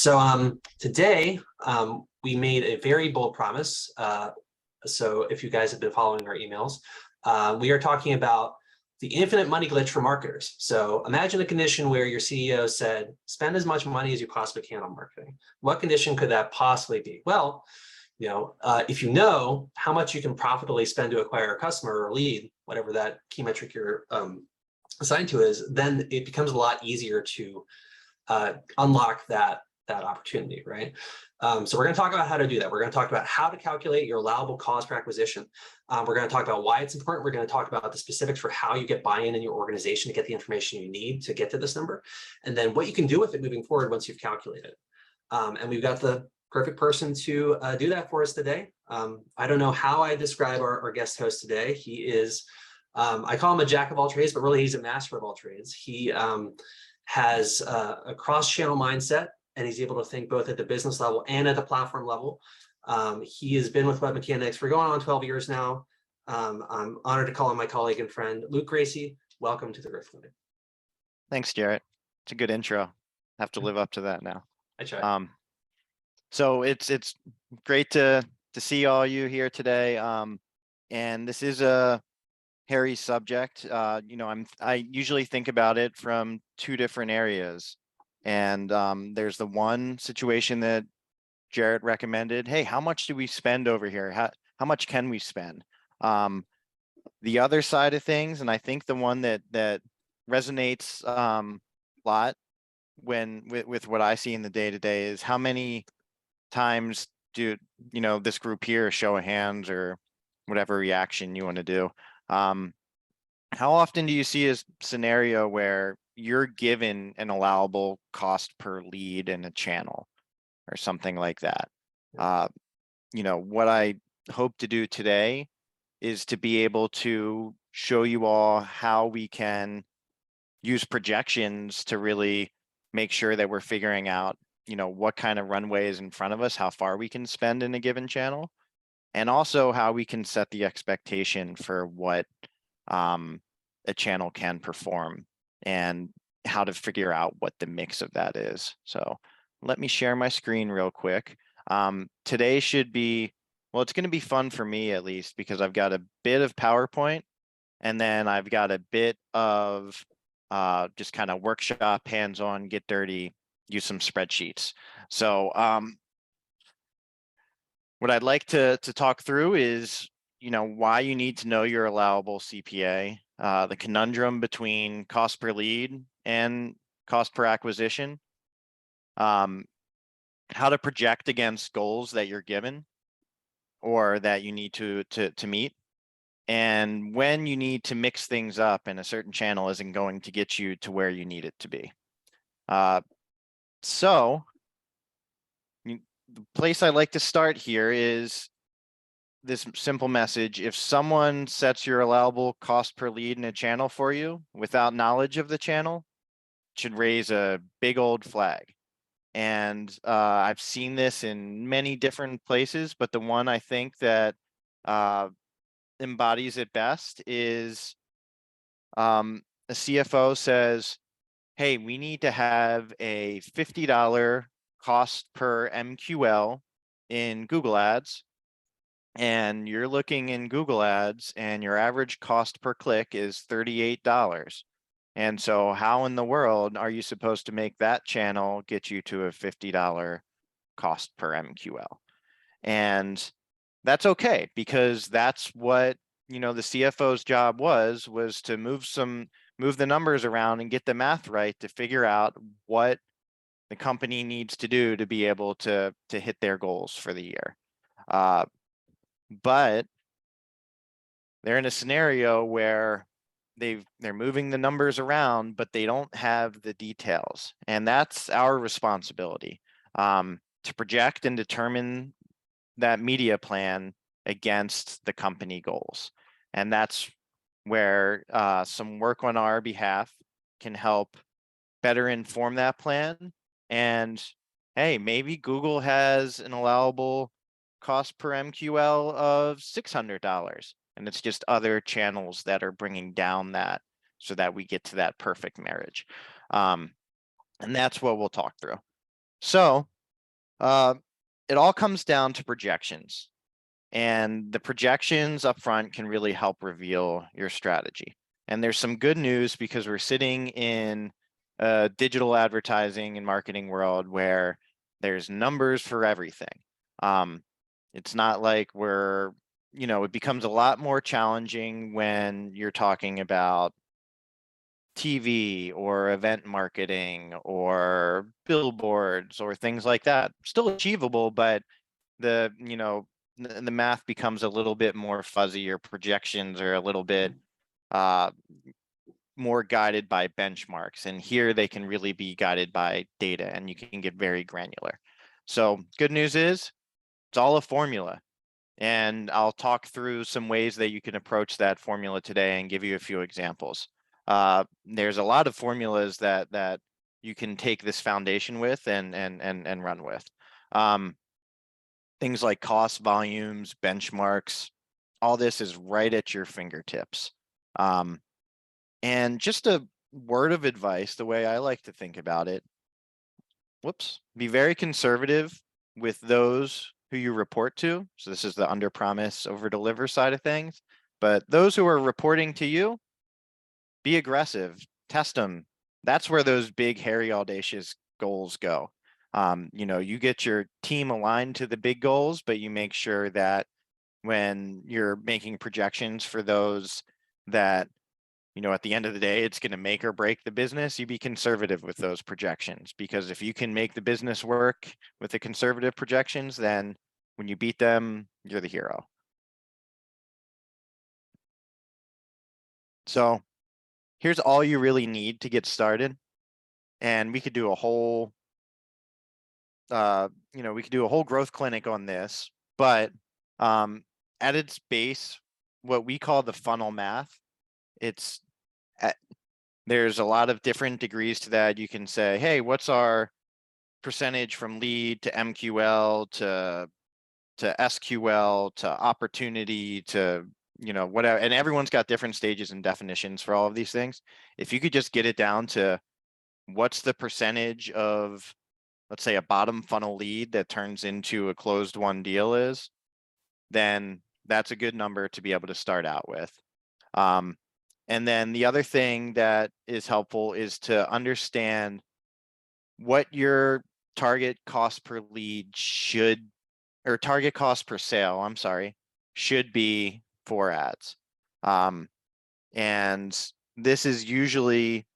Today we made a very bold promise. So if you guys have been following our emails, we are talking about the infinite money glitch for marketers. So imagine a condition where your CEO said, spend as much money as you possibly can on marketing. What condition could that possibly be? Well, if you know how much you can profitably spend to acquire a customer or lead, whatever that key metric you're assigned to is, then it becomes a lot easier to unlock that opportunity, right? So we're going to talk about how to do that. We're going to talk about how to calculate your allowable cost per acquisition. We're going to talk about why it's important. We're going to talk about the specifics for how you get buy-in in your organization to get the information you need to get to this number, and then what you can do with it moving forward once you've calculated. And we've got the perfect person to do that for us today. I don't know how I describe our guest host today. He is, I call him a jack of all trades, but really he's a master of all trades. He has a cross-channel mindset, and he's able to think both at the business level and at the platform level. He has been with Web Mechanics for going on 12 years now. I'm honored to call him my colleague and friend, Luke Gracie. Welcome to the Growth Clinic. Thanks, Jarrett. It's a good intro. Have to live up to that now. I try. So it's great to see all you here today. And this is a hairy subject. I usually think about it from two different areas. And there's the one situation that Jarrett recommended. Hey, how much do we spend over here? How much can we spend? The other side of things, and I think the one that resonates a lot with what I see in the day-to-day is how many times do this group here, show of hands or whatever reaction you want to do. How often do you see a scenario where you're given an allowable cost per lead in a channel or something like that? What I hope to do today is to be able to show you all how we can use projections to really make sure that we're figuring out, what kind of runway is in front of us, how far we can spend in a given channel, and also how we can set the expectation for what a channel can perform and how to figure out what the mix of that is. So let me share my screen real quick. Today should be, well, it's going to be fun for me at least, because I've got a bit of PowerPoint and then I've got a bit of just kind of workshop, hands-on, get dirty, use some spreadsheets. So what I'd like to talk through is, why you need to know your allowable CPA, the conundrum between cost per lead and cost per acquisition, how to project against goals that you're given or that you need to meet, and when you need to mix things up and a certain channel isn't going to get you to where you need it to be. So the place I like to start here is this simple message. If someone sets your allowable cost per lead in a channel for you without knowledge of the channel, it should raise a big old flag. And I've seen this in many different places, but the one I think that embodies it best is a CFO says, hey, we need to have a $50 cost per MQL in Google Ads. And you're looking in Google Ads and your average cost per click is $38. And so how in the world are you supposed to make that channel get you to a $50 cost per MQL? And that's okay, because that's what, the CFO's job was to move the numbers around and get the math right to figure out what the company needs to do to be able to hit their goals for the year. But they're in a scenario where they're moving the numbers around, but they don't have the details. And that's our responsibility, to project and determine that media plan against the company goals. And that's where some work on our behalf can help better inform that plan. And hey, maybe Google has an allowable cost per MQL of $600, and it's just other channels that are bringing down that so that we get to that perfect marriage. And that's what we'll talk through. So It all comes down to projections, and the projections up front can really help reveal your strategy. And there's some good news because we're sitting in a digital advertising and marketing world where there's numbers for everything. It's not like it becomes a lot more challenging when you're talking about TV or event marketing or billboards or things like that. Still achievable, but the math becomes a little bit more fuzzy, or projections are a little bit more guided by benchmarks. And here they can really be guided by data, and you can get very granular. So good news is it's all a formula. And I'll talk through some ways that you can approach that formula today and give you a few examples. There's a lot of formulas that you can take this foundation with and run with. Things like cost, volumes, benchmarks, all this is right at your fingertips. And just a word of advice, the way I like to think about it, be very conservative with those who you report to. So this is the under promise, over deliver side of things. But those who are reporting to you, be aggressive, test them. That's where those big, hairy, audacious goals go. You get your team aligned to the big goals, but you make sure that when you're making projections for those that, at the end of the day, it's going to make or break the business, you be conservative with those projections, because if you can make the business work with the conservative projections, then when you beat them, you're the hero. So here's all you really need to get started. And we could do a whole, growth clinic on this, but at its base, what we call the funnel math, there's a lot of different degrees to that. You can say, hey, what's our percentage from lead to MQL to SQL to opportunity to whatever, and everyone's got different stages and definitions for all of these things. If you could just get it down to what's the percentage of, let's say, a bottom funnel lead that turns into a closed won deal is, then that's a good number to be able to start out with. And then the other thing that is helpful is to understand what your target cost per lead or target cost per sale, I'm sorry, should be for ads. And this is usually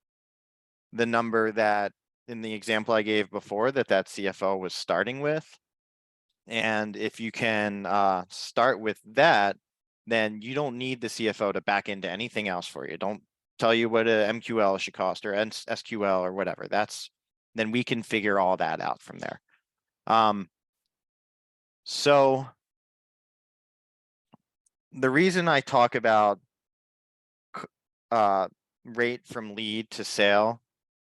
the number that, in the example I gave before, that CFO was starting with. And if you can start with that, then you don't need the CFO to back into anything else for you. Don't tell you what a MQL should cost or SQL or whatever. Then we can figure all that out from there. So the reason I talk about rate from lead to sale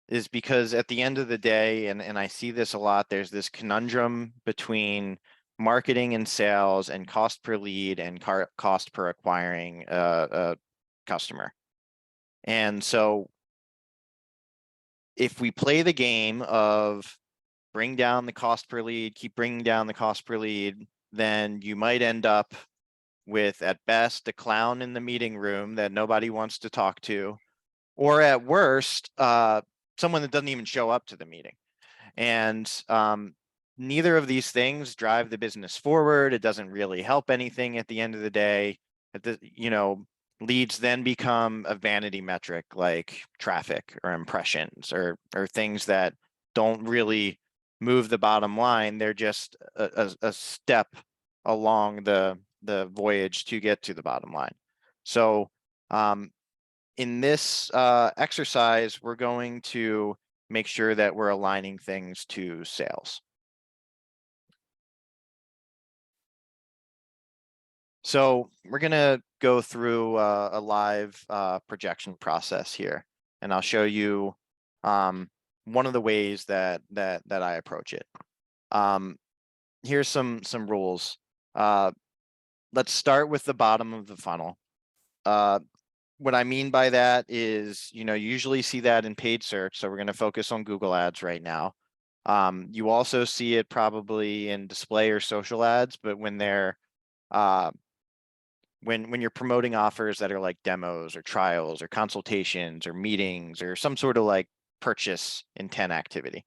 is because at the end of the day, and I see this a lot, there's this conundrum between marketing and sales and cost per lead and cost per acquiring a customer. And so if we play the game of bring down the cost per lead, keep bringing down the cost per lead, then you might end up with, at best, a clown in the meeting room that nobody wants to talk to, or at worst, someone that doesn't even show up to the meeting. And neither of these things drive the business forward. It doesn't really help anything at the end of the day. Leads then become a vanity metric like traffic or impressions or things that don't really move the bottom line. They're just a step along the voyage to get to the bottom line. So in this exercise, we're going to make sure that we're aligning things to sales. So we're going to go through a live projection process here, and I'll show you one of the ways that I approach it. Here's some rules. Let's start with the bottom of the funnel. What I mean by that is, you usually see that in paid search. So we're going to focus on Google Ads right now. You also see it probably in display or social ads, but when they're uh, when you're promoting offers that are like demos or trials or consultations or meetings or some sort of like purchase intent activity.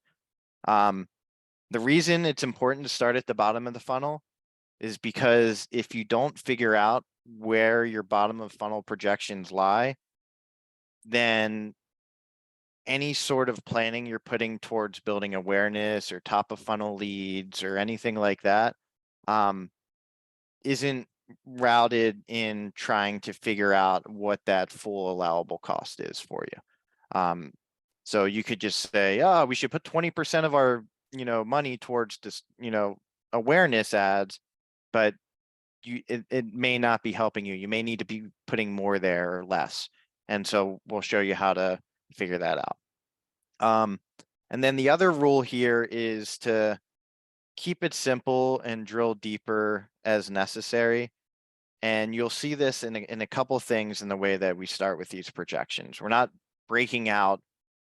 The reason it's important to start at the bottom of the funnel is because if you don't figure out where your bottom of funnel projections lie, then any sort of planning you're putting towards building awareness or top of funnel leads or anything like that isn't routed in trying to figure out what that full allowable cost is for you. So you could just say, oh, we should put 20% of our, money towards this, awareness ads, but it may not be helping you. You may need to be putting more there or less. And so we'll show you how to figure that out. And then the other rule here is to keep it simple and drill deeper as necessary. And you'll see this in a couple things in the way that we start with these projections. We're not breaking out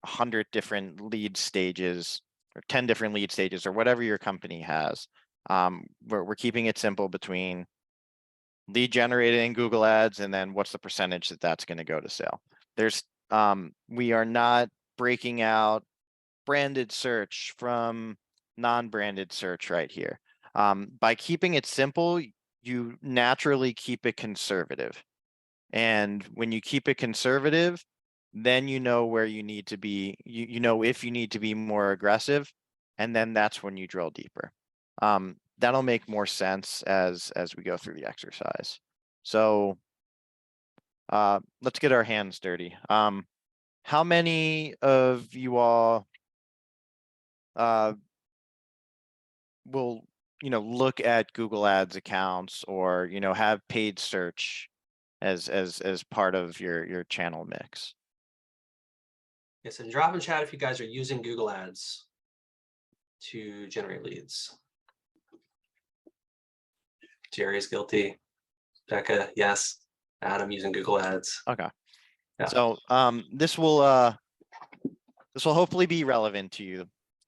100 different lead stages or 10 different lead stages or whatever your company has. We're keeping it simple between lead generated in Google Ads and then what's the percentage that's going to go to sale. We are not breaking out branded search from non-branded search right here. By keeping it simple, you naturally keep it conservative. And when you keep it conservative, then you know where you need to be, you know if you need to be more aggressive, and then that's when you drill deeper. That'll make more sense as we go through the exercise. So let's get our hands dirty. How many of you all will look at Google Ads accounts or have paid search as part of your channel mix? Yes, and drop in chat if you guys are using Google Ads to generate leads. Jerry's guilty. Becca, yes. Adam using Google Ads. Okay. Yeah. So this will hopefully be relevant to you.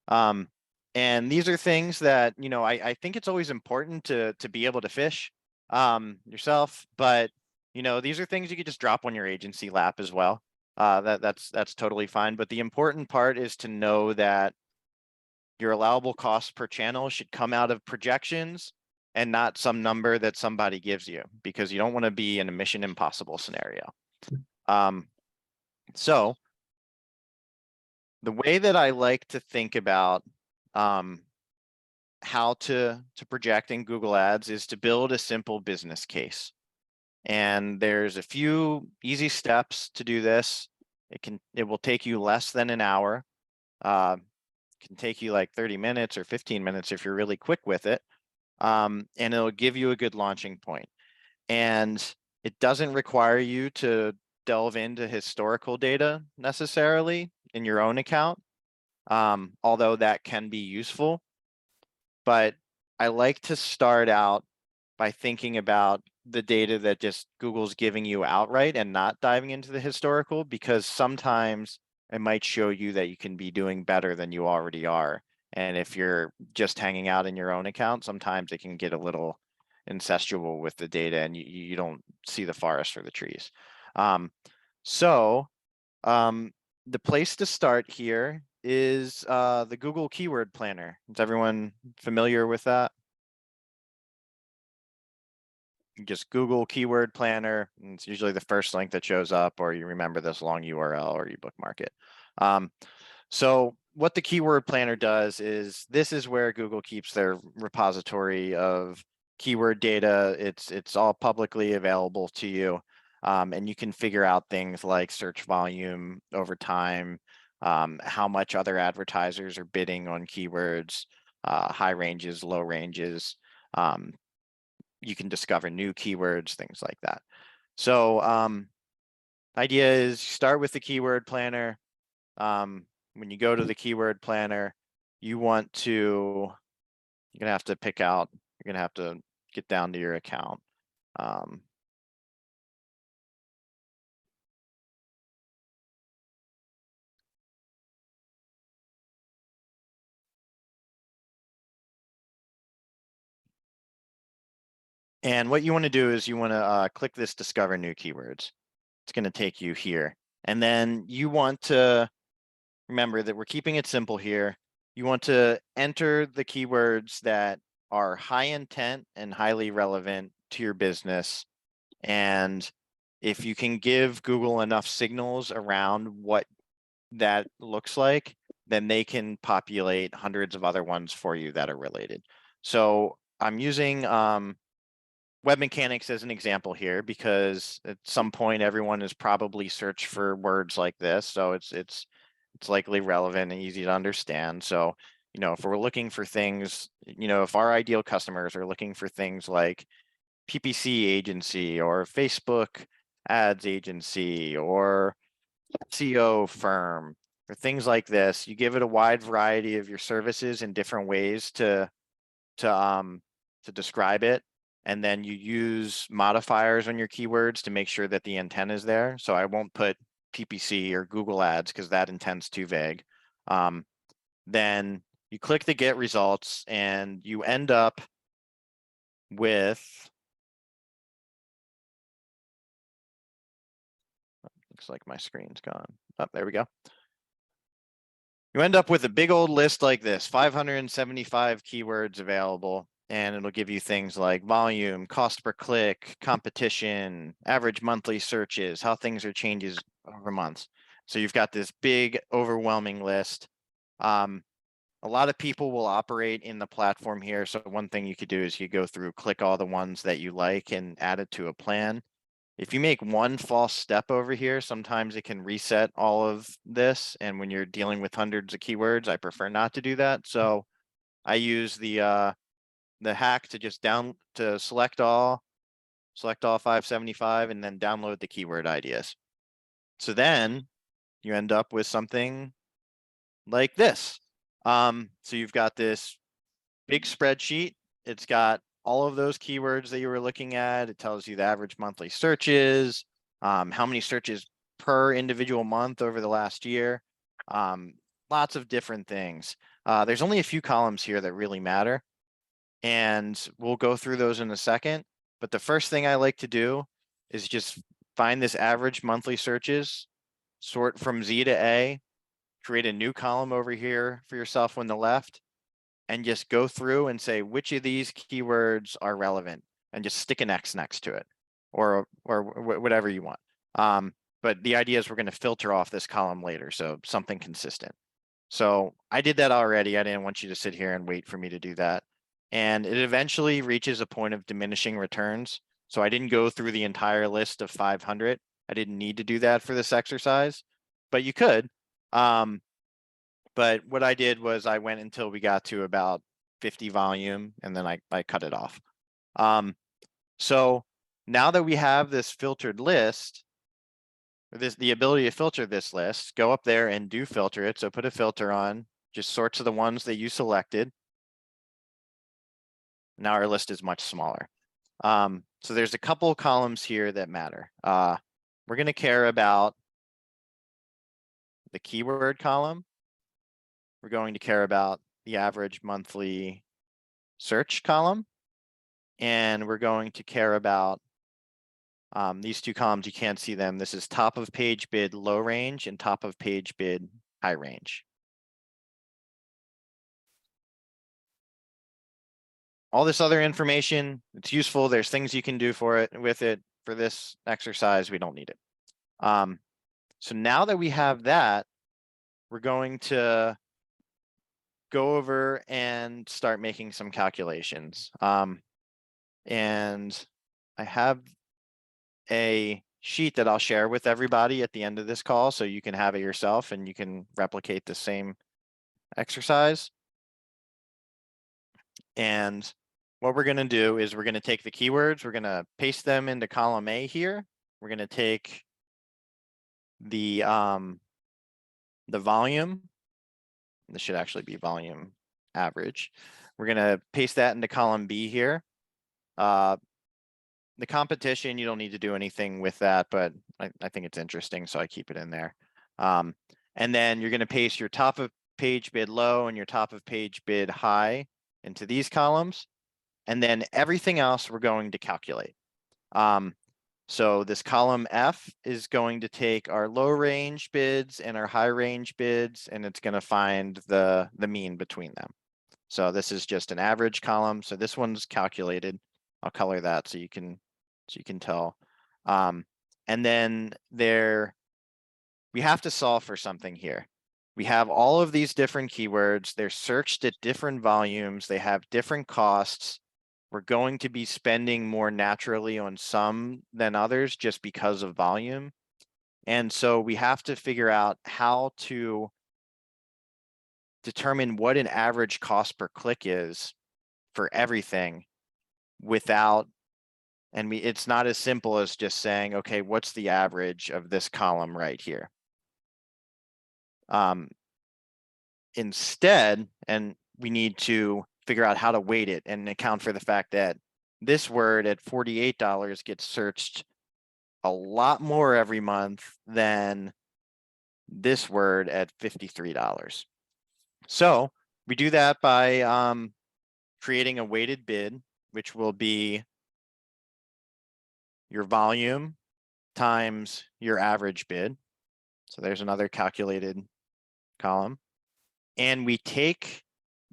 And these are things that I think it's always important to be able to fish yourself, but these are things you could just drop on your agency lap as well. That's totally fine. But the important part is to know that your allowable cost per channel should come out of projections and not some number that somebody gives you, because you don't want to be in a Mission Impossible scenario. So the way that I like to think about how to project in Google Ads is to build a simple business case. And there's a few easy steps to do this. It will take you less than an hour. Can take you like 30 minutes or 15 minutes if you're really quick with it. And it'll give you a good launching point. And it doesn't require you to delve into historical data necessarily in your own account, although that can be useful. But I like to start out by thinking about the data that just Google's giving you outright and not diving into the historical, because sometimes it might show you that you can be doing better than you already are. And if you're just hanging out in your own account, sometimes it can get a little incestual with the data and you don't see the forest for the trees. So the place to start here is the Google Keyword Planner. Is everyone familiar with that? Just Google Keyword Planner, and it's usually the first link that shows up, or you remember this long URL or you bookmark it. So what the Keyword Planner does is this is where Google keeps their repository of keyword data. It's all publicly available to you, and you can figure out things like search volume over time, how much other advertisers are bidding on keywords, high ranges, low ranges. You can discover new keywords, things like that. So idea is start with the keyword planner. When you go to the keyword planner, you want to, you're gonna have to pick out, you're gonna have to get down to your account. And what you want to do is you want to click this discover new keywords. It's going to take you here. And then you want to remember that we're keeping it simple here. You want to enter the keywords that are high intent and highly relevant to your business. And if you can give Google enough signals around what that looks like, then they can populate hundreds of other ones for you that are related. So I'm using web mechanics as an example here, because at some point everyone has probably searched for words like this. So it's likely relevant and easy to understand. So, if we're looking for things, if our ideal customers are looking for things like PPC agency or Facebook ads agency or SEO firm or things like this, you give it a wide variety of your services in different ways to describe it. And then you use modifiers on your keywords to make sure that the intent is there. So I won't put PPC or Google ads because that intent's too vague. Then you click the get results and you end up with, looks like my screen's gone. Oh, there we go. You end up with a big old list like this, 575 keywords available, and it'll give you things like volume, cost per click, competition, average monthly searches, how things are changes over months. So you've got this big overwhelming list. A lot of people will operate in the platform here. So one thing you could do is you go through, click all the ones that you like and add it to a plan. If you make one false step over here, sometimes it can reset all of this. And when you're dealing with hundreds of keywords, I prefer not to do that. So I use the hack to just select all 575 and then download the keyword ideas. So then you end up with something like this. So you've got this big spreadsheet. It's got all of those keywords that you were looking at. It tells you the average monthly searches, how many searches per individual month over the last year, lots of different things. There's only a few columns here that really matter, and we'll go through those in a second. But the first thing I like to do is just find this average monthly searches, sort from Z to A, create a new column over here for yourself on the left, and just go through and say which of these keywords are relevant and just stick an X next to it or whatever you want. But the idea is we're going to filter off this column later. So something consistent. So I did that already. I didn't want you to sit here and wait for me to do that. And it eventually reaches a point of diminishing returns. So I didn't go through the entire list of 500. I didn't need to do that for this exercise, but you could. But what I did was I went until we got to about 50 volume, and then I cut it off. So now that we have this filtered list, the ability to filter this list, go up there and do filter it. So put a filter on, just sorts of the ones that you selected. Now our list is much smaller. So there's a couple columns here that matter. We're going to care about the keyword column. We're going to care about the average monthly search column. And we're going to care about these two columns. You can't see them. This is top of page bid low range and top of page bid high range. All this other information, it's useful. There's things you can do with it. For this exercise, we don't need it. So now that we have that, we're going to go over and start making some calculations. And I have a sheet that I'll share with everybody at the end of this call, so you can have it yourself and you can replicate the same exercise. And what we're going to do is we're going to take the keywords, we're going to paste them into column A here. We're going to take the volume. This should actually be volume average. We're going to paste that into column B here. The competition, you don't need to do anything with that, but I think it's interesting, so I keep it in there. And then you're going to paste your top of page bid low and your top of page bid high into these columns. And then everything else we're going to calculate. So this column F is going to take our low range bids and our high range bids, and it's going to find the mean between them. So this is just an average column. So this one's calculated. I'll color that so you can tell. And then we have to solve for something here. We have all of these different keywords. They're searched at different volumes. They have different costs. We're going to be spending more naturally on some than others just because of volume. And so we have to figure out how to determine what an average cost per click is for everything without, and it's not as simple as just saying, okay, what's the average of this column right here? Instead, and we need to figure out how to weight it and account for the fact that this word at $48 gets searched a lot more every month than this word at $53. So we do that by creating a weighted bid, which will be your volume times your average bid. So there's another calculated column. And we take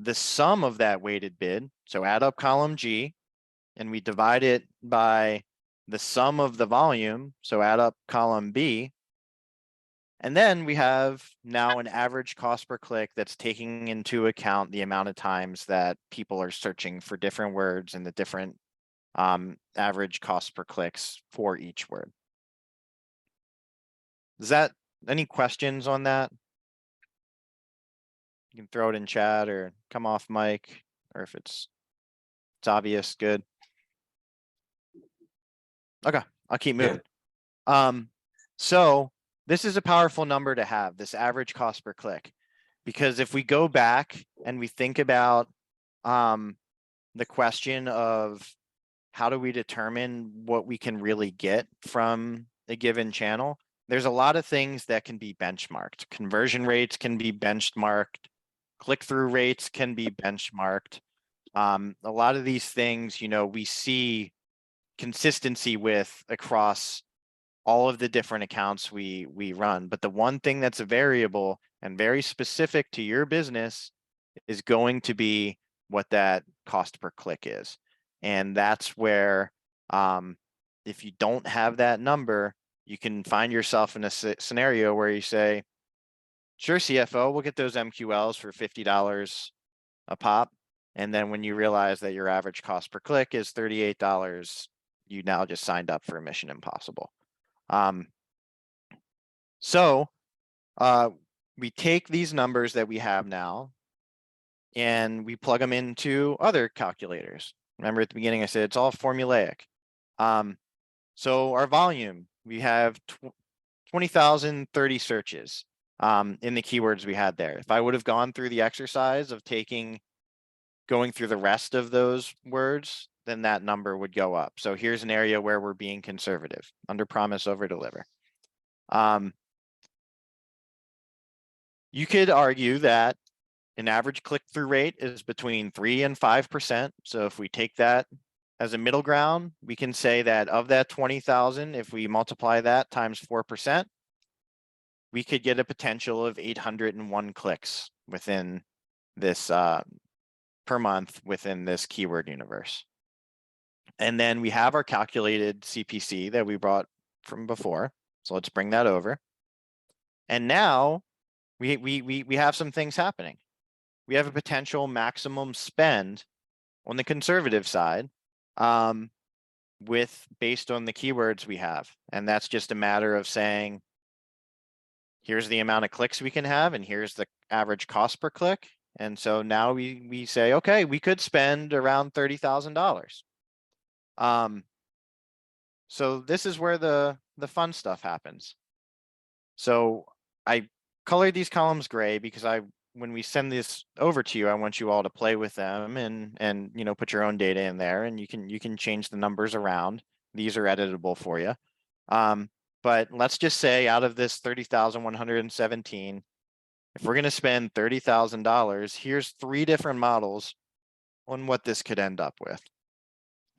the sum of that weighted bid, so add up column G, and we divide it by the sum of the volume, so add up column B. And then we have now an average cost per click that's taking into account the amount of times that people are searching for different words and the different average cost per clicks for each word. Is that any questions on that? You can throw it in chat or come off mic, or if it's obvious, good. Okay, I'll keep moving. So this is a powerful number to have, this average cost per click, because if we go back and we think about the question of how do we determine what we can really get from a given channel, there's a lot of things that can be benchmarked. Conversion rates can be benchmarked. Click-through rates can be benchmarked. A lot of these things, we see consistency with across all of the different accounts we run. But the one thing that's a variable and very specific to your business is going to be what that cost per click is. And that's where, if you don't have that number, you can find yourself in a scenario where you say, sure, CFO, we'll get those MQLs for $50 a pop. And then when you realize that your average cost per click is $38, you now just signed up for a Mission Impossible. So we take these numbers that we have now and we plug them into other calculators. Remember at the beginning, I said it's all formulaic. So our volume, we have 20,030 searches in the keywords we had there. If I would have gone through the exercise of going through the rest of those words, then that number would go up. So here's an area where we're being conservative, under promise, over deliver. You could argue that an average click-through rate is between 3 and 5%. So if we take that as a middle ground, we can say that of that 20,000, if we multiply that times 4%, we could get a potential of 801 clicks within this per month within this keyword universe. And then we have our calculated CPC that we brought from before. So let's bring that over. And now we have some things happening. We have a potential maximum spend on the conservative side based on the keywords we have. And that's just a matter of saying, here's the amount of clicks we can have, and here's the average cost per click. And so now we say, okay, we could spend around $30,000. So this is where the fun stuff happens. So I colored these columns gray because when we send this over to you, I want you all to play with them and put your own data in there, and you can change the numbers around. These are editable for you. But let's just say out of this 30,117, if we're going to spend $30,000, here's 3 different models on what this could end up with.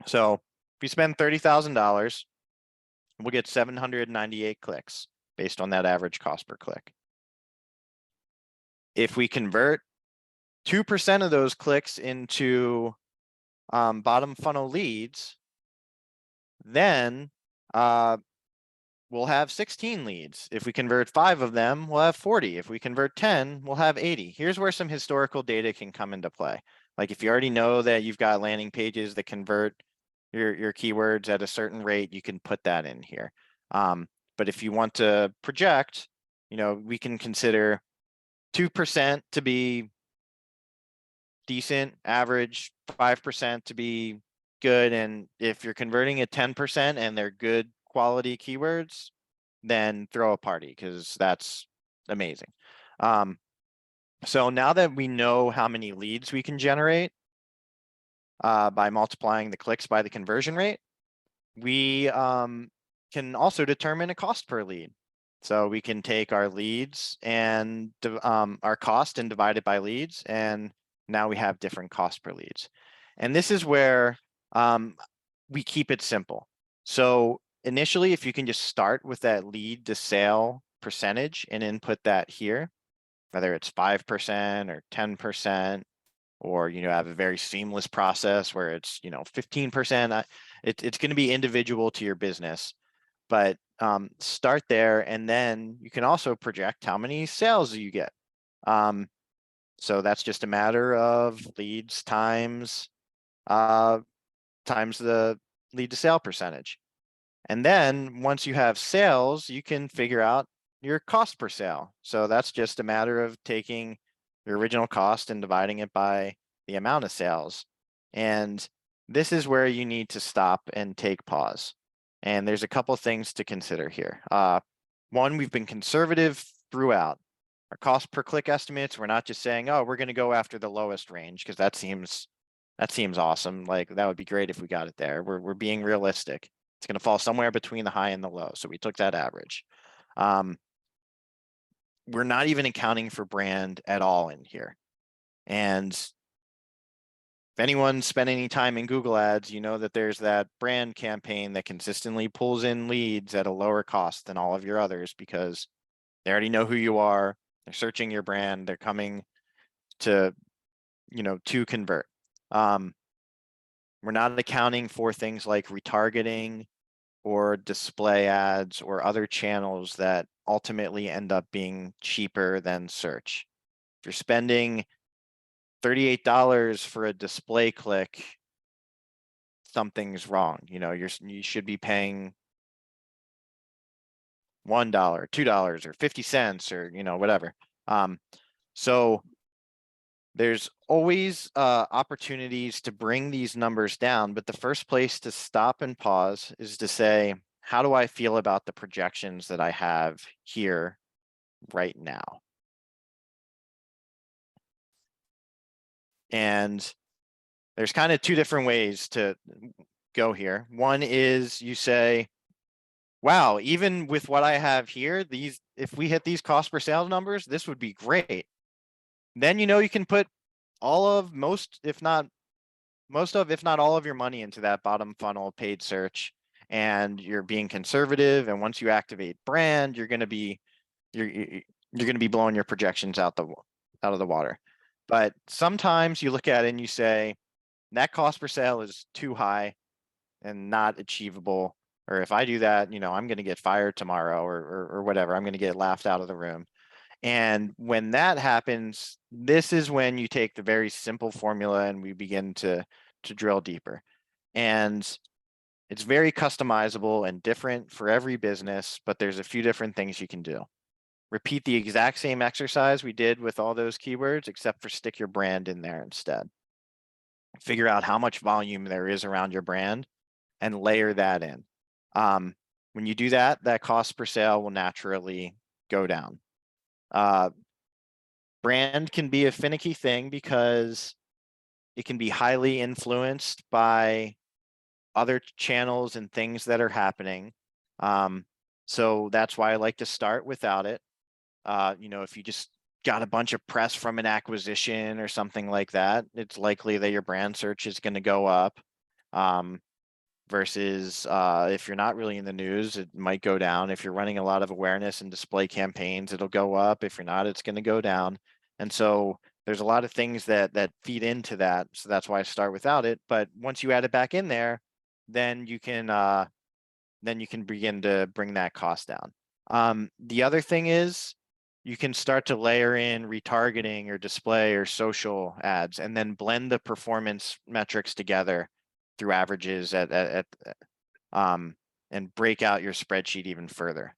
So if we spend $30,000, we'll get 798 clicks based on that average cost per click. If we convert 2% of those clicks into bottom funnel leads, then we'll have 16 leads. If we convert 5 of them, we'll have 40. If we convert 10, we'll have 80. Here's where some historical data can come into play. Like if you already know that you've got landing pages that convert your keywords at a certain rate, you can put that in here. But if you want to project, we can consider 2% to be decent, average, 5% to be good. And if you're converting at 10% and they're good quality keywords, then throw a party because that's amazing. So now that we know how many leads we can generate by multiplying the clicks by the conversion rate, we can also determine a cost per lead. So we can take our leads and our cost and divide it by leads, and now we have different cost per leads. And this is where we keep it simple. So initially, if you can just start with that lead to sale percentage and input that here, whether it's 5% or 10%, or have a very seamless process where it's 15%, it's going to be individual to your business. But start there, and then you can also project how many sales you get. So that's just a matter of leads times the lead to sale percentage. And then once you have sales, you can figure out your cost per sale. So that's just a matter of taking your original cost and dividing it by the amount of sales. And this is where you need to stop and take pause. And there's a couple things to consider here. One, we've been conservative throughout. Our cost per click estimates, we're not just saying, oh, we're going to go after the lowest range, because that seems awesome. Like that would be great if we got it there. We're being realistic. It's going to fall somewhere between the high and the low. So we took that average. We're not even accounting for brand at all in here. And if anyone's spent any time in Google Ads, you know that there's that brand campaign that consistently pulls in leads at a lower cost than all of your others because they already know who you are. They're searching your brand. They're coming to, to convert. We're not accounting for things like retargeting or display ads or other channels that ultimately end up being cheaper than search. If you're spending $38 for a display click, something's wrong. You should be paying $1, $2, or 50 cents, or whatever. So there's always opportunities to bring these numbers down, but the first place to stop and pause is to say, how do I feel about the projections that I have here right now? And there's kind of two different ways to go here. One is you say, wow, even with what I have here, if we hit these cost per sale numbers, this would be great. Then you can put if not all of your money into that bottom funnel paid search, and you're being conservative. And once you activate brand, you're going to be blowing your projections out of the water. But sometimes you look at it and you say that cost per sale is too high and not achievable. Or if I do that, I'm going to get fired tomorrow or whatever. I'm going to get laughed out of the room. And when that happens, this is when you take the very simple formula and we begin to drill deeper. And it's very customizable and different for every business, but there's a few different things you can do. Repeat the exact same exercise we did with all those keywords, except for stick your brand in there instead. Figure out how much volume there is around your brand and layer that in. When you do that, that cost per sale will naturally go down. Brand can be a finicky thing because it can be highly influenced by other channels and things that are happening. So that's why I like to start without it. If you just got a bunch of press from an acquisition or something like that, it's likely that your brand search is going to go up. versus if you're not really in the news, it might go down. If you're running a lot of awareness and display campaigns, it'll go up. If you're not, it's going to go down. And so there's a lot of things that feed into that. So that's why I start without it. But once you add it back in there, then you can begin to bring that cost down. The other thing is you can start to layer in retargeting or display or social ads and then blend the performance metrics together through averages and break out your spreadsheet even further.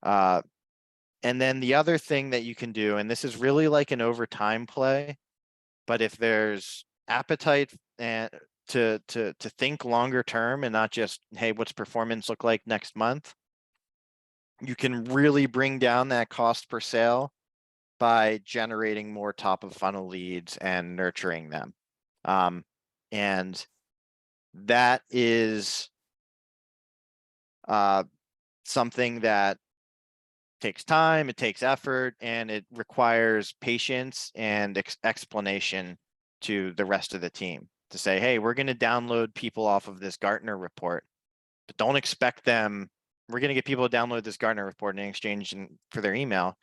And then the other thing that you can do, and this is really like an overtime play, but if there's appetite and to think longer term and not just, hey, what's performance look like next month? You can really bring down that cost per sale by generating more top of funnel leads and nurturing them. And that is something that takes time, it takes effort, and it requires patience and explanation to the rest of the team to say, hey, we're going to download people off of this Gartner report, but don't expect them. We're going to get people to download this Gartner report in exchange for their email.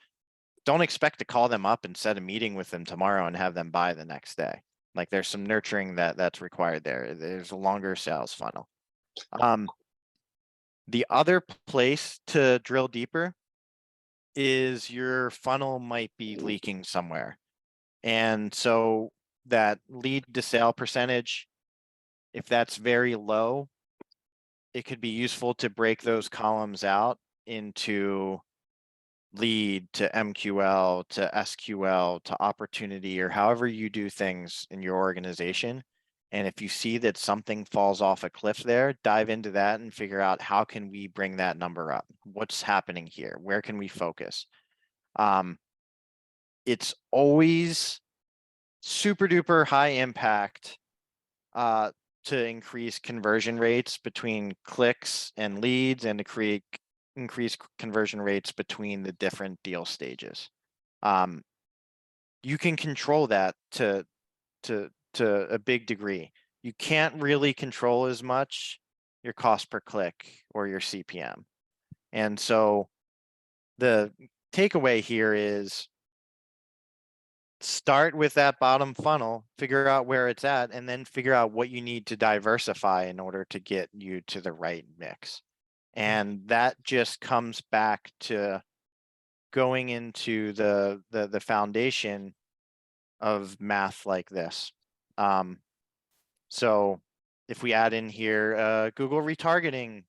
Don't expect to call them up and set a meeting with them tomorrow and have them buy the next day. Like there's some nurturing that's required there. There's a longer sales funnel. The other place to drill deeper is your funnel might be leaking somewhere. And so that lead to sale percentage, if that's very low, it could be useful to break those columns out into lead to MQL to SQL to opportunity, or however you do things in your organization. And if you see that something falls off a cliff there, dive into that and figure out how can we bring that number up? What's happening here? Where can we focus? It's always super duper high impact to increase conversion rates between clicks and leads and to increase conversion rates between the different deal stages. You can control that to a big degree. You can't really control as much your cost per click or your CPM. And so the takeaway here is start with that bottom funnel, figure out where it's at, and then figure out what you need to diversify in order to get you to the right mix. And that just comes back to going into the foundation of math like this. So if we add in here Google retargeting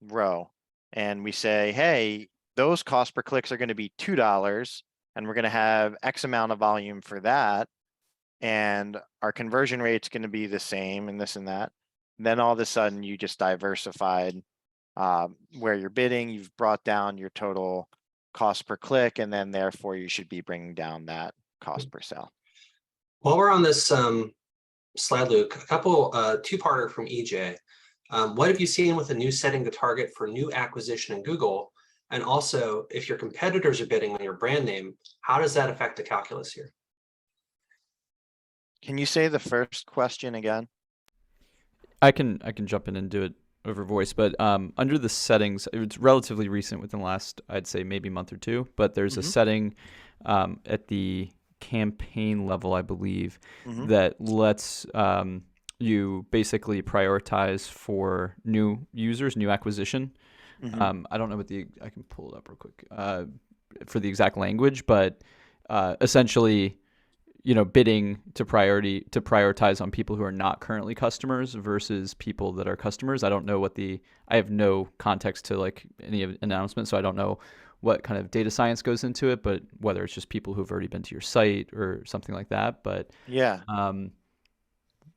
row, and we say, hey, those cost per clicks are going to be $2, and we're going to have X amount of volume for that, and our conversion rate's going to be the same and this and that, then all of a sudden you just diversified where you're bidding, you've brought down your total cost per click, and then therefore you should be bringing down that cost per sale. While we're on this slide, Luke, a couple two-parter from EJ. What have you seen with a new setting to target for new acquisition in Google? And also, if your competitors are bidding on your brand name, how does that affect the calculus here? Can you say the first question again? I can jump in and do it over voice, but under the settings, it's relatively recent within the last, I'd say maybe month or two, but there's a setting at the campaign level, I believe, that lets you basically prioritize for new users, new acquisition. I don't know what I can pull it up real quick for the exact language, but essentially, bidding to prioritize on people who are not currently customers versus people that are customers. I don't know I have no context to like any announcement, so I don't know what kind of data science goes into it, but whether it's just people who've already been to your site or something like that. But yeah,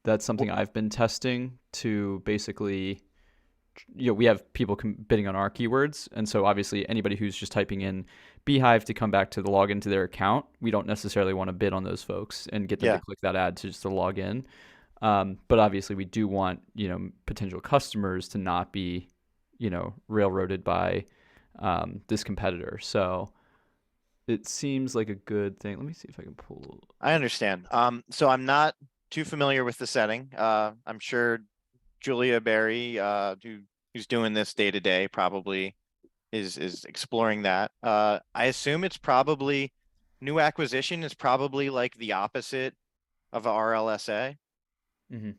that's something I've been testing to basically, we have people bidding on our keywords. And so obviously anybody who's just typing in Beehive to come back to the login to their account, we don't necessarily want to bid on those folks and get them to click that ad to just to log in. But obviously we do want, potential customers to not be, railroaded by this competitor. So it seems like a good thing. Let me see if I can pull. I understand. So I'm not too familiar with the setting. I'm sure Julia Berry, who's doing this day to day, probably is exploring that. I assume it's probably new acquisition is probably like the opposite of a RLSA. Hmm.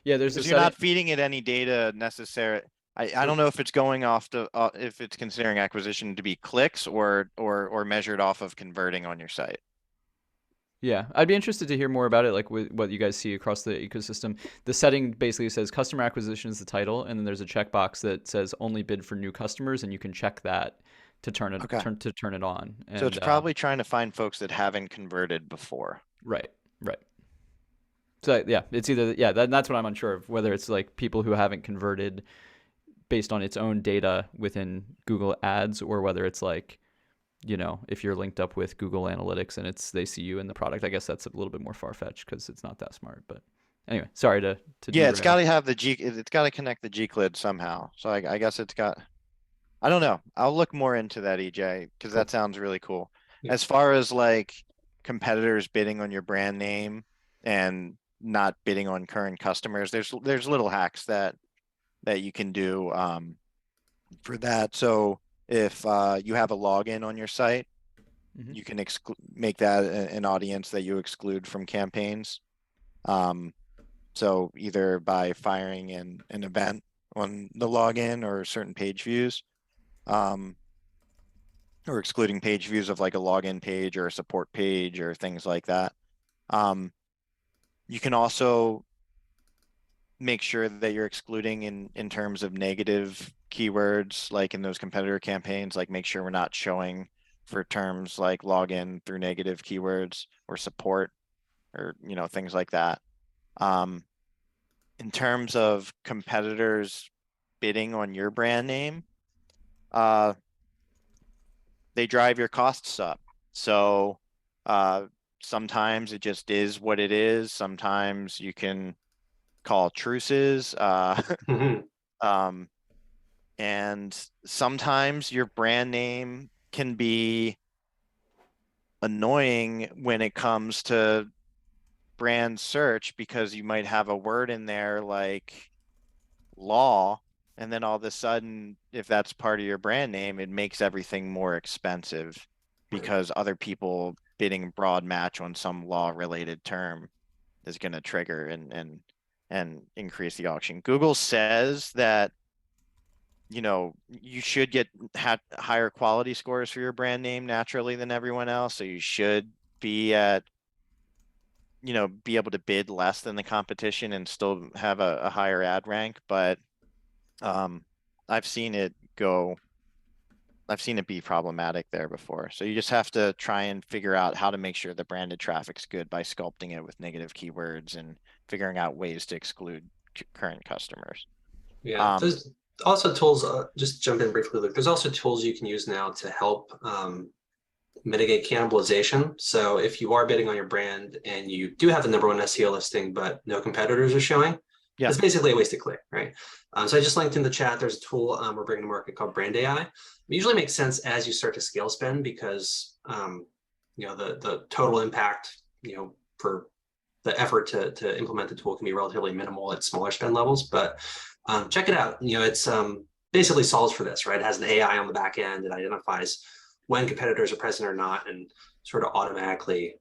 Yeah, there's a Because you're setting. not feeding it any data necessary. I don't know if it's going off to if it's considering acquisition to be clicks or measured off of converting on your site. Yeah, I'd be interested to hear more about it, like what you guys see across the ecosystem. The setting basically says customer acquisition is the title, and then there's a checkbox that says only bid for new customers, and you can check that to Okay. turn it on. So it's And probably trying to find folks that haven't converted before. right, right. So yeah, it's either that's what I'm unsure of, whether it's like people who haven't converted based on its own data within Google Ads, or whether it's like, if you're linked up with Google Analytics and they see you in the product. I guess that's a little bit more far-fetched because it's not that smart. But anyway, sorry to Yeah, it's got derail. to have it's got to connect the Gclid somehow. So I guess it's got, I don't know. I'll look more into that, EJ, because Cool. that sounds really cool. Yeah. As far as like competitors bidding on your brand name and not bidding on current customers, there's little hacks that you can do for that. So if you have a login on your site, Mhm. you can make that an audience that you exclude from campaigns. So either by firing an event on the login or certain page views, or excluding page views of like a login page or a support page or things like that. You can also make sure that you're excluding in terms of negative keywords, like in those competitor campaigns, like make sure we're not showing for terms like login through negative keywords or support or, things like that. In terms of competitors bidding on your brand name, they drive your costs up. So sometimes it just is what it is. Sometimes you can call truces. Mhm. And sometimes your brand name can be annoying when it comes to brand search because you might have a word in there like law, and then all of a sudden, if that's part of your brand name, it makes everything more expensive because other people bidding broad match on some law related term is going to trigger and increase the auction. Google says that you should get higher quality scores for your brand name naturally than everyone else. So you should be be able to bid less than the competition and still have a higher ad rank. But I've seen it be problematic there before. So you just have to try and figure out how to make sure the branded traffic's good by sculpting it with negative keywords and figuring out ways to exclude current customers. Yeah, there's also tools, just jump in briefly, Luke. There's also tools you can use now to help mitigate cannibalization. So if you are bidding on your brand and you do have the #1 SEO listing, but no competitors are showing, Yeah. it's basically a wasted click, right? So I just linked in the chat. There's a tool we're bringing to market called Brand AI. It usually makes sense as you start to scale spend because the total impact for the effort to implement the tool can be relatively minimal at smaller spend levels. But check it out. It's basically solves for this, right? It has an AI on the back end. It identifies when competitors are present or not, and sort of automatically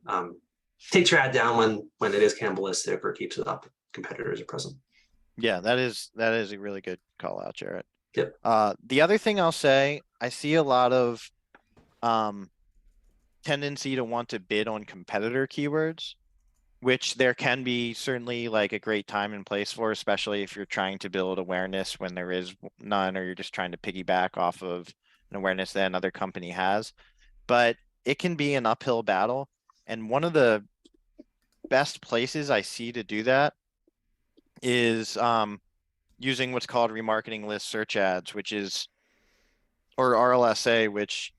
takes your ad down when it is cannibalistic or keeps it up if competitors are present. Yeah, that is a really good call out, Jarrett. Yep. The other thing I'll say, I see a lot of tendency to want to bid on competitor keywords, which there can be certainly like a great time and place for, especially if you're trying to build awareness when there is none, or you're just trying to piggyback off of an awareness that another company has. But it can be an uphill battle. And one of the best places I see to do that is using what's called remarketing list search ads, or RLSA, which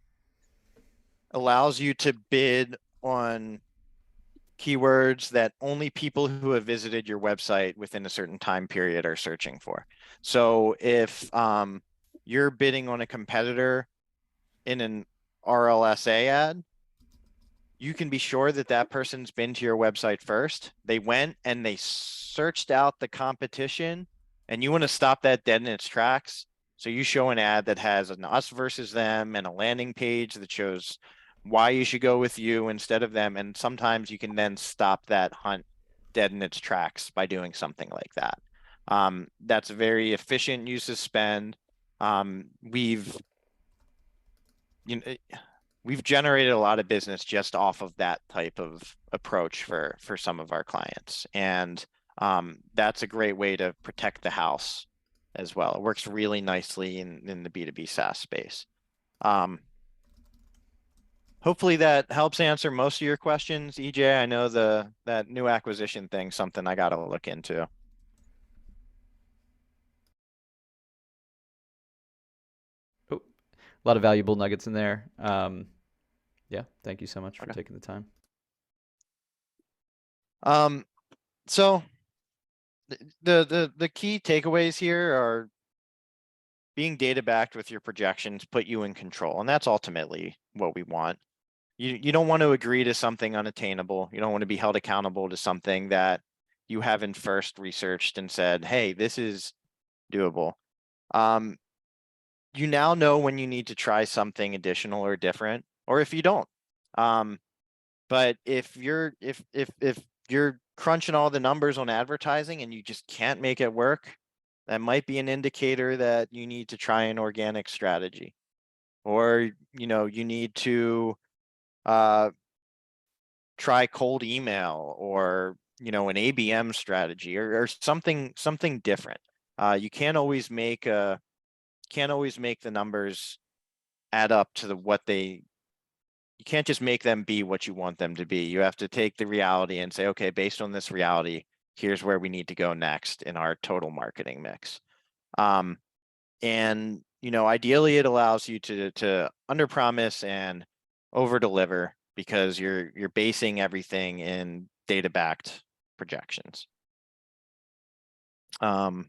allows you to bid on keywords that only people who have visited your website within a certain time period are searching for. So if you're bidding on a competitor in an RLSA ad, you can be sure that that person's been to your website first. They went and they searched out the competition and you want to stop that dead in its tracks. So you show an ad that has an us versus them and a landing page that shows why you should go with you instead of them. And sometimes you can then stop that hunt dead in its tracks by doing something like that. That's a very efficient use of spend. We've generated a lot of business just off of that type of approach for some of our clients. And that's a great way to protect the house as well. It works really nicely in the B2B SaaS space. Hopefully that helps answer most of your questions, EJ. I know that new acquisition thing, something I got to look into. Oh, a lot of valuable nuggets in there. Yeah, thank you so much for Okay. taking the time. So the key takeaways here are being data backed with your projections put you in control, and that's ultimately what we want. You don't want to agree to something unattainable. You don't want to be held accountable to something that you haven't first researched and said, hey, this is doable. You now know when you need to try something additional or different, or if you don't. But if you're crunching all the numbers on advertising and you just can't make it work, that might be an indicator that you need to try an organic strategy, or you need to try cold email, or an ABM strategy, or something different. You can't always make the numbers add up to you can't just make them be what you want them to be. You have to take the reality and say, okay, based on this reality, here's where we need to go next in our total marketing mix. And ideally it allows you to under promise and over deliver, because you're basing everything in data backed projections. You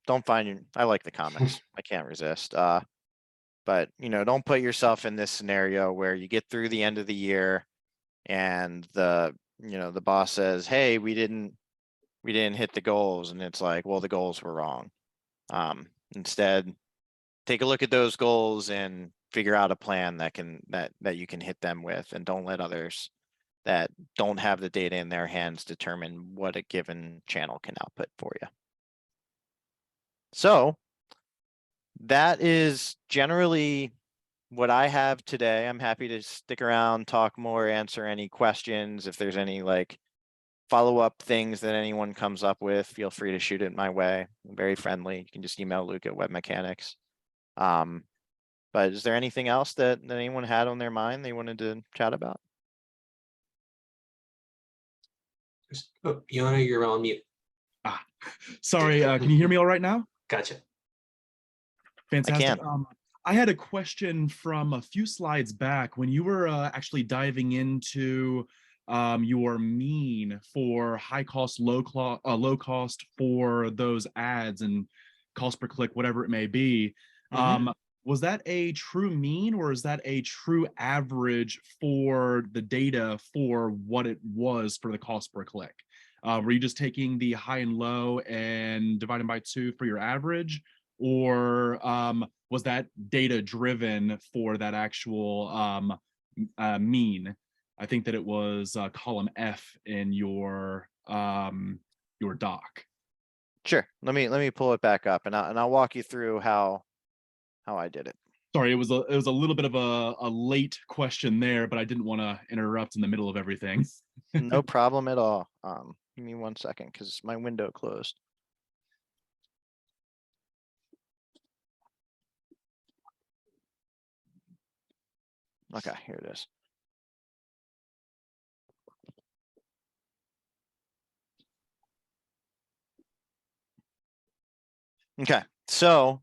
don't find I like the comments. I can't resist. But don't put yourself in this scenario where you get through the end of the year and the boss says, hey, we didn't hit the goals, and it's like, well, the goals were wrong. Instead, take a look at those goals and figure out a plan that you can hit them with, and don't let others that don't have the data in their hands determine what a given channel can output for you. So that is generally what I have today. I'm happy to stick around, talk more, answer any questions. If there's any follow-up things that anyone comes up with, feel free to shoot it my way. I'm very friendly. You can just email Luke at Web Mechanics. But is there anything else that anyone had on their mind they wanted to chat about? Oh, Yona, you're on mute. Sorry, can you hear me all right now? Gotcha. Fantastic. I can. I had a question from a few slides back when you were actually diving into your mean for high cost, low cost for those ads and cost per click, whatever it may be. Was that a true mean, or is that a true average for the data for what it was for the cost per click? Were you just taking the high and low and dividing by 2 for your average? Or was that data driven for that actual mean? I think that it was column F in your doc. Sure. Let me pull it back up, and I'll walk you through how I did it. Sorry, it was a little bit of a late question there, but I didn't want to interrupt in the middle of everything. No problem at all. Give me 1 second because my window closed. Okay, here it is. Okay, so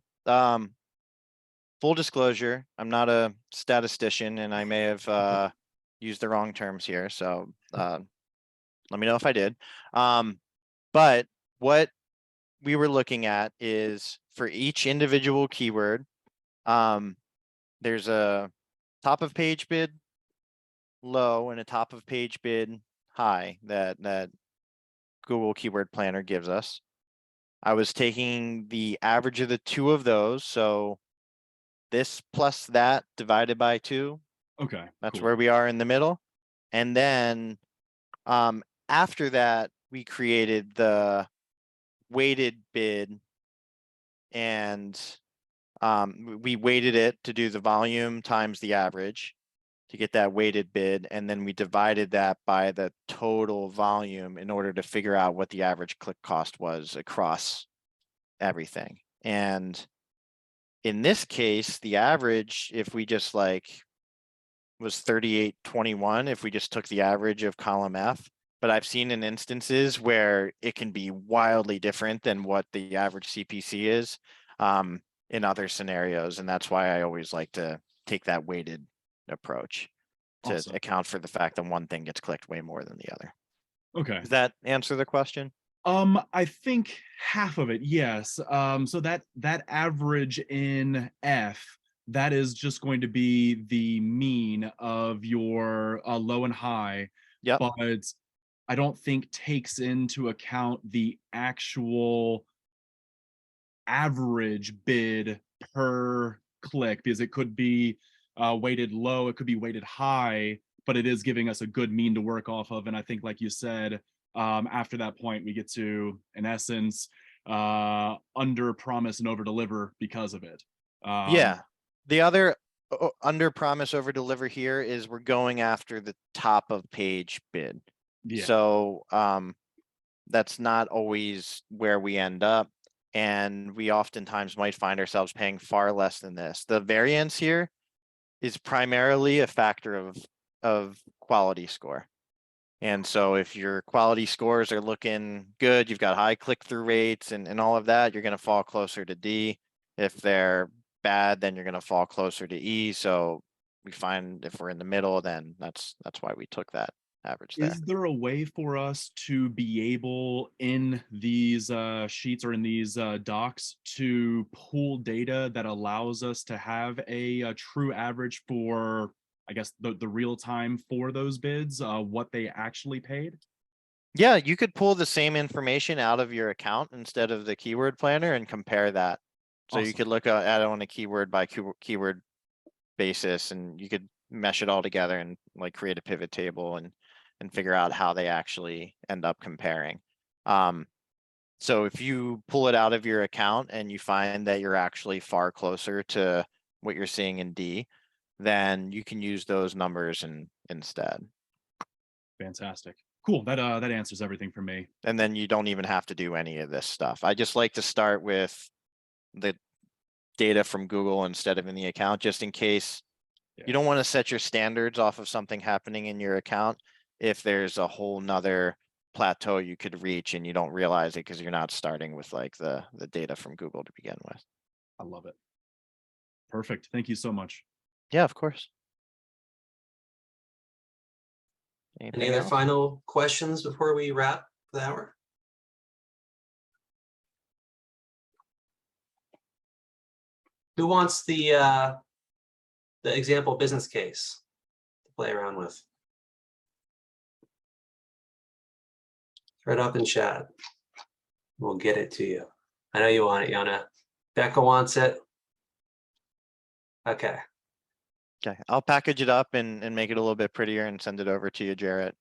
full disclosure, I'm not a statistician, and I may have used the wrong terms here, so let me know if I did. But what we were looking at is for each individual keyword, there's a top of page bid low and a top of page bid high that Google Keyword Planner gives us. I was taking the average of the two of those. So this plus that divided by 2, Okay. that's cool. where we are in the middle. And then after that, we created the weighted bid, and we weighted it to do the volume times the average to get that weighted bid. And then we divided that by the total volume in order to figure out what the average click cost was across everything. And in this case, the average, if we just was 38.21, if we just took the average of column F. But I've seen in instances where it can be wildly different than what the average CPC is in other scenarios. And that's why I always like to take that weighted approach to Awesome. account for the fact that one thing gets clicked way more than the other. Okay. Does that answer the question? I think half of it, yes. So that average in F, that is just going to be the mean of your low and high. Yep. But I don't think takes into account the actual average bid per click, because it could be weighted low, it could be weighted high, but it is giving us a good mean to work off of. And I think, like you said, after that point, we get to, in essence, under promise and over deliver because of it. Yeah. The other under promise over deliver here is we're going after the top of page bid. Yeah. So that's not always where we end up. And we oftentimes might find ourselves paying far less than this. The variance here is primarily a factor of quality score. And so if your quality scores are looking good, you've got high click-through rates and all of that, you're going to fall closer to D. If they're bad, then you're going to fall closer to E. So we find if we're in the middle, then that's why we took that average there. Is there a way for us to be able in these sheets or in these docs to pull data that allows us to have a true average for, I guess, the real time for those bids, what they actually paid? Yeah, you could pull the same information out of your account instead of the keyword planner and compare that. So you Awesome. could look at it on a keyword by keyword basis, and you could mesh it all together and create a pivot table and figure out how they actually end up comparing. So if you pull it out of your account and you find that you're actually far closer to what you're seeing in D, then you can use those numbers instead. Fantastic. Cool. That answers everything for me. And then you don't even have to do any of this stuff. I just like to start with the data from Google instead of in the account, just in case you don't want to set your standards off of something happening in your account if there's a whole nother plateau you could reach and you don't realize it because you're not starting with the data from Google to begin with. I love it. Perfect. Thank you so much. Yeah, of course. Any other final questions before we wrap the hour? Who wants the example business case to play around with? Throw it up in chat. We'll get it to you. I know you want it, Yona. Becca wants it. Okay. Okay, I'll package it up and make it a little bit prettier and send it over to you, Jarrett.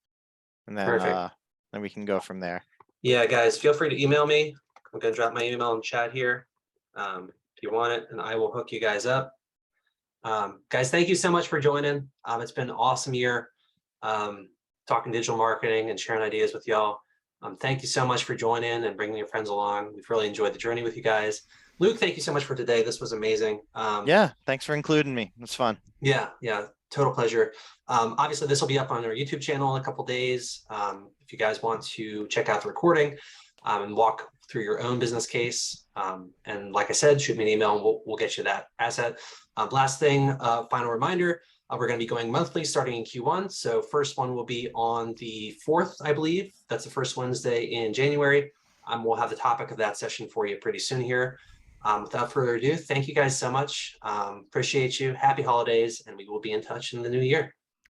And then Perfect. Then we can go from there. Yeah, guys, feel free to email me. I'm going to drop my email in chat here if you want it, and I will hook you guys up. Guys, thank you so much for joining. It's been an awesome year talking digital marketing and sharing ideas with y'all. Thank you so much for joining and bringing your friends along. We've really enjoyed the journey with you guys. Luke, thank you so much for today. This was amazing. Yeah, thanks for including me. It's fun. Yeah, total pleasure. Obviously, this will be up on our YouTube channel in a couple days. If you guys want to check out the recording and walk through your own business case. And like I said, shoot me an email and we'll get you that asset. Last thing, final reminder, we're going to be going monthly starting in Q1. So first one will be on the 4th, I believe. That's the first Wednesday in January. We'll have the topic of that session for you pretty soon here. Without further ado, thank you guys so much. Appreciate you. Happy holidays, and we will be in touch in the new year.